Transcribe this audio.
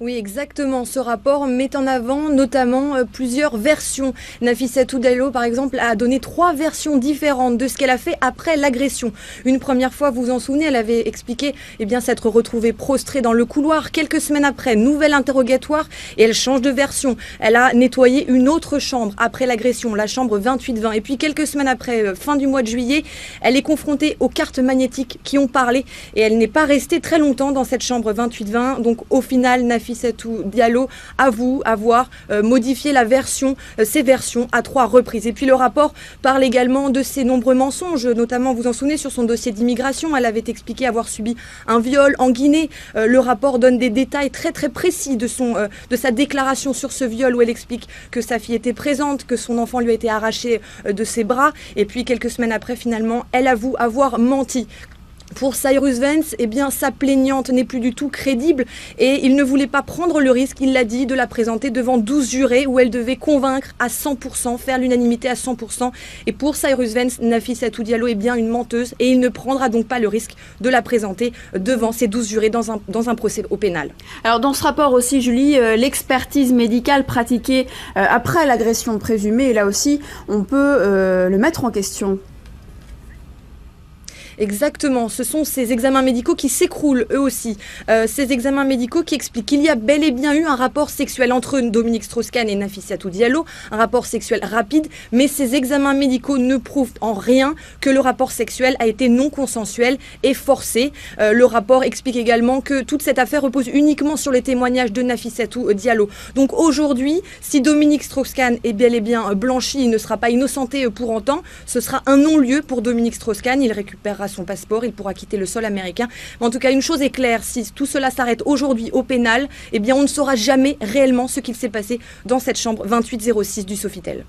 Oui, exactement. Ce rapport met en avant notamment plusieurs versions. Nafissatou Diallo, par exemple, a donné 3 versions différentes de ce qu'elle a fait après l'agression. Une première fois, vous vous en souvenez, elle avait expliqué s'être retrouvée prostrée dans le couloir. Quelques semaines après, nouvel interrogatoire et elle change de version. Elle a nettoyé une autre chambre après l'agression, la chambre 2820. Et puis quelques semaines après, fin du mois de juillet, elle est confrontée aux cartes magnétiques qui ont parlé et elle n'est pas restée très longtemps dans cette chambre 2820. Donc au final, Nafissatou Diallo avoue avoir modifié ses versions à 3 reprises. Et puis le rapport parle également de ses nombreux mensonges, notamment, vous en souvenez, sur son dossier d'immigration. Elle avait expliqué avoir subi un viol en Guinée. Le rapport donne des détails très très précis de sa déclaration sur ce viol, où elle explique que sa fille était présente, que son enfant lui a été arraché de ses bras. Et puis quelques semaines après, finalement, elle avoue avoir menti. Pour Cyrus Vance, sa plaignante n'est plus du tout crédible et il ne voulait pas prendre le risque, il l'a dit, de la présenter devant 12 jurés où elle devait convaincre à 100%, faire l'unanimité à 100%. Et pour Cyrus Vance, Nafissatou Diallo est bien une menteuse et il ne prendra donc pas le risque de la présenter devant ces 12 jurés dans un procès au pénal. Alors dans ce rapport aussi, Julie, l'expertise médicale pratiquée après l'agression présumée, là aussi, on peut le mettre en question. Exactement, ce sont ces examens médicaux qui s'écroulent eux aussi. Ces examens médicaux qui expliquent qu'il y a bel et bien eu un rapport sexuel entre Dominique Strauss-Kahn et Nafissatou Diallo, un rapport sexuel rapide, mais ces examens médicaux ne prouvent en rien que le rapport sexuel a été non consensuel et forcé. Le rapport explique également que toute cette affaire repose uniquement sur les témoignages de Nafissatou Diallo. Donc aujourd'hui, si Dominique Strauss-Kahn est bel et bien blanchi, il ne sera pas innocenté pour autant, ce sera un non-lieu pour Dominique Strauss-Kahn, il récupérera son passeport, il pourra quitter le sol américain. Mais en tout cas, une chose est claire, si tout cela s'arrête aujourd'hui au pénal, on ne saura jamais réellement ce qu'il s'est passé dans cette chambre 2806 du Sofitel.